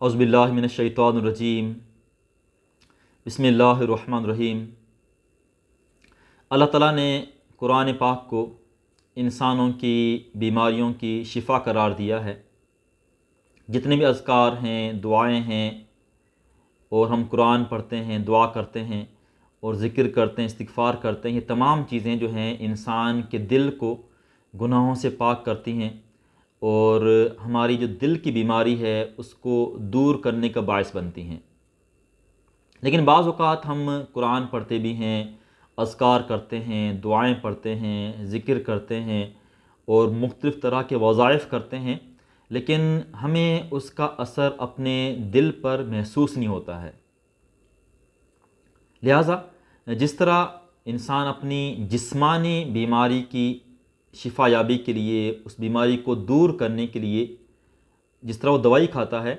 اعوذ باللہ من الشیطان الرجیم بسم اللہ الرحمن الرحیم۔ اللہ تعالیٰ نے قرآن پاک کو انسانوں کی بیماریوں کی شفا قرار دیا ہے۔ جتنے بھی اذکار ہیں، دعائیں ہیں، اور ہم قرآن پڑھتے ہیں، دعا کرتے ہیں اور ذکر کرتے ہیں، استغفار کرتے ہیں، یہ تمام چیزیں جو ہیں انسان کے دل کو گناہوں سے پاک کرتی ہیں اور ہماری جو دل کی بیماری ہے اس کو دور کرنے کا باعث بنتی ہیں۔ لیکن بعض اوقات ہم قرآن پڑھتے بھی ہیں، اذکار کرتے ہیں، دعائیں پڑھتے ہیں، ذکر کرتے ہیں اور مختلف طرح کے وظائف کرتے ہیں، لیکن ہمیں اس کا اثر اپنے دل پر محسوس نہیں ہوتا ہے۔ لہٰذا جس طرح انسان اپنی جسمانی بیماری کی شفا یابی کے لیے، اس بیماری کو دور کرنے کے لیے جس طرح وہ دوائی کھاتا ہے،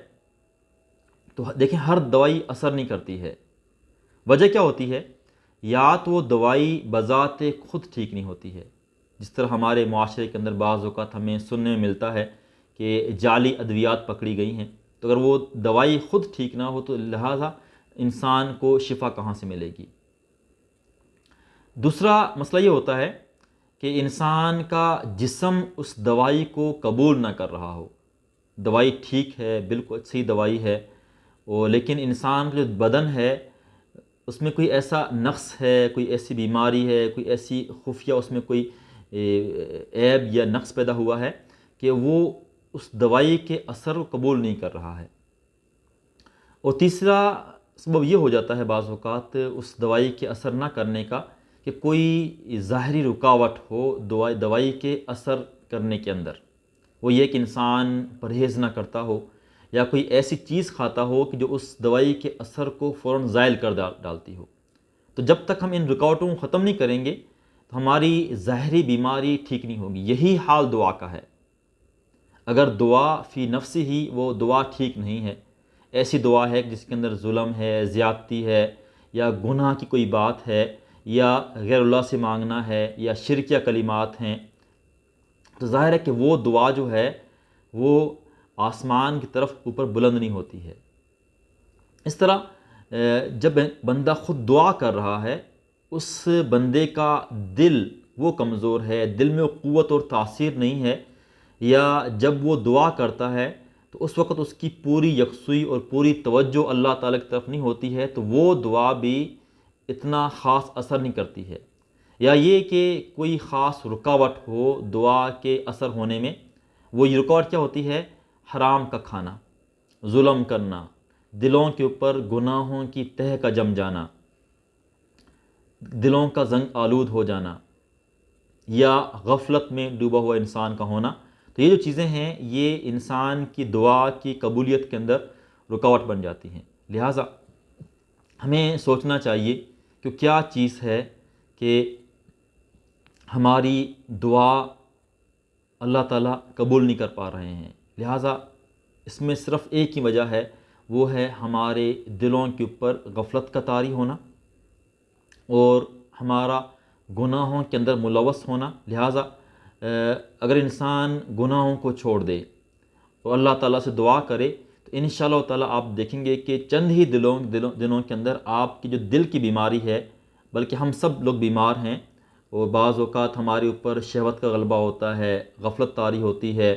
تو دیکھیں ہر دوائی اثر نہیں کرتی ہے۔ وجہ کیا ہوتی ہے؟ یا تو وہ دوائی بذات خود ٹھیک نہیں ہوتی ہے، جس طرح ہمارے معاشرے کے اندر بعض اوقات ہمیں سننے میں ملتا ہے کہ جعلی ادویات پکڑی گئی ہیں، تو اگر وہ دوائی خود ٹھیک نہ ہو تو لہٰذا انسان کو شفا کہاں سے ملے گی؟ دوسرا مسئلہ یہ ہوتا ہے کہ انسان کا جسم اس دوائی کو قبول نہ کر رہا ہو۔ دوائی ٹھیک ہے، بالکل صحیح دوائی ہے، لیکن انسان کا جو بدن ہے اس میں کوئی ایسا نقص ہے، کوئی ایسی بیماری ہے، کوئی ایسی خفیہ اس میں کوئی عیب یا نقص پیدا ہوا ہے کہ وہ اس دوائی کے اثر کو قبول نہیں کر رہا ہے۔ اور تیسرا سبب یہ ہو جاتا ہے بعض اوقات اس دوائی کے اثر نہ کرنے کا کہ کوئی ظاہری رکاوٹ ہو دوائی کے اثر کرنے کے اندر، وہ یہ کہ انسان پرہیز نہ کرتا ہو یا کوئی ایسی چیز کھاتا ہو کہ جو اس دوائی کے اثر کو فوراً زائل کر ڈالتی ہو۔ تو جب تک ہم ان رکاوٹوں کو ختم نہیں کریں گے تو ہماری ظاہری بیماری ٹھیک نہیں ہوگی۔ یہی حال دعا کا ہے۔ اگر دعا فی نفسی ہی وہ دعا ٹھیک نہیں ہے، ایسی دعا ہے جس کے اندر ظلم ہے، زیادتی ہے، یا گناہ کی کوئی بات ہے، یا غیر اللہ سے مانگنا ہے، یا شرکیہ کلمات ہیں، تو ظاہر ہے کہ وہ دعا جو ہے وہ آسمان کی طرف اوپر بلند نہیں ہوتی ہے۔ اس طرح جب بندہ خود دعا کر رہا ہے، اس بندے کا دل وہ کمزور ہے، دل میں وہ قوت اور تاثیر نہیں ہے، یا جب وہ دعا کرتا ہے تو اس وقت اس کی پوری یکسوئی اور پوری توجہ اللہ تعالیٰ کی طرف نہیں ہوتی ہے، تو وہ دعا بھی اتنا خاص اثر نہیں کرتی ہے۔ یا یہ کہ کوئی خاص رکاوٹ ہو دعا کے اثر ہونے میں، وہ یہ رکاوٹ کیا ہوتی ہے؟ حرام کا کھانا، ظلم کرنا، دلوں کے اوپر گناہوں کی تہ کا جم جانا، دلوں کا زنگ آلود ہو جانا، یا غفلت میں ڈوبا ہوا انسان کا ہونا۔ تو یہ جو چیزیں ہیں یہ انسان کی دعا کی قبولیت کے اندر رکاوٹ بن جاتی ہیں۔ لہٰذا ہمیں سوچنا چاہیے کہ کیا چیز ہے کہ ہماری دعا اللہ تعالیٰ قبول نہیں کر پا رہے ہیں۔ لہٰذا اس میں صرف ایک ہی وجہ ہے، وہ ہے ہمارے دلوں کے اوپر غفلت کا طاری ہونا اور ہمارا گناہوں کے اندر ملوث ہونا۔ لہٰذا اگر انسان گناہوں کو چھوڑ دے اور اللہ تعالیٰ سے دعا کرے تو انشاءاللہ تعالیٰ آپ دیکھیں گے کہ چند ہی دنوں کے اندر آپ کی جو دل کی بیماری ہے، بلکہ ہم سب لوگ بیمار ہیں، اور بعض اوقات ہمارے اوپر شہوت کا غلبہ ہوتا ہے، غفلت طاری ہوتی ہے،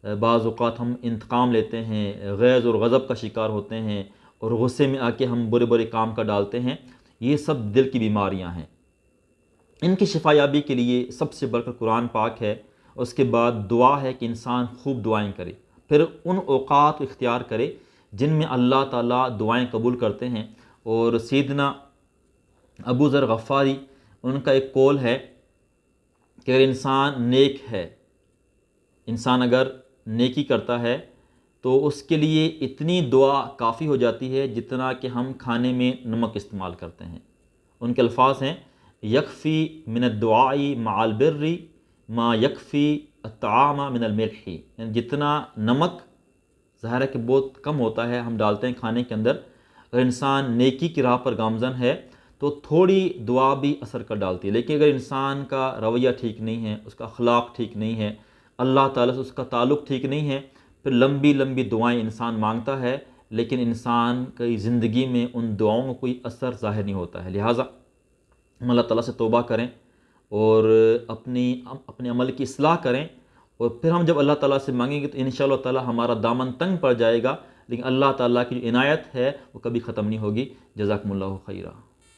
بعض اوقات ہم انتقام لیتے ہیں، غیظ اور غضب کا شکار ہوتے ہیں، اور غصے میں آ کے ہم برے برے کام کا ڈالتے ہیں۔ یہ سب دل کی بیماریاں ہیں۔ ان کی شفا یابی کے لیے سب سے بڑھ کر قرآن پاک ہے، اس کے بعد دعا ہے کہ انسان خوب دعائیں کرے، پھر ان اوقات کو اختیار کرے جن میں اللہ تعالیٰ دعائیں قبول کرتے ہیں۔ اور سیدنا ابو ذر غفاری ان کا ایک قول ہے کہ اگر انسان نیک ہے، انسان اگر نیکی کرتا ہے تو اس کے لیے اتنی دعا کافی ہو جاتی ہے جتنا کہ ہم کھانے میں نمک استعمال کرتے ہیں۔ ان کے الفاظ ہیں یکفی من الدعاء مع البر ما یکفی الطعام من الملح، یعنی جتنا نمک ظاہر ہے کہ بہت کم ہوتا ہے ہم ڈالتے ہیں کھانے کے اندر، اگر انسان نیکی کی راہ پر گامزن ہے تو تھوڑی دعا بھی اثر کر ڈالتی ہے۔ لیکن اگر انسان کا رویہ ٹھیک نہیں ہے، اس کا اخلاق ٹھیک نہیں ہے، اللہ تعالیٰ سے اس کا تعلق ٹھیک نہیں ہے، پھر لمبی لمبی دعائیں انسان مانگتا ہے لیکن انسان کی زندگی میں ان دعاؤں کا کوئی اثر ظاہر نہیں ہوتا ہے. لہٰذا ہم اللہ تعالیٰ سے توبہ کریں اور اپنے عمل کی اصلاح کریں، اور پھر ہم جب اللہ تعالیٰ سے مانگیں گے تو انشاءاللہ تعالیٰ ہمارا دامن تنگ پڑ جائے گا، لیکن اللہ تعالیٰ کی جو عنایت ہے وہ کبھی ختم نہیں ہوگی. جزاکم اللہ خیرہ.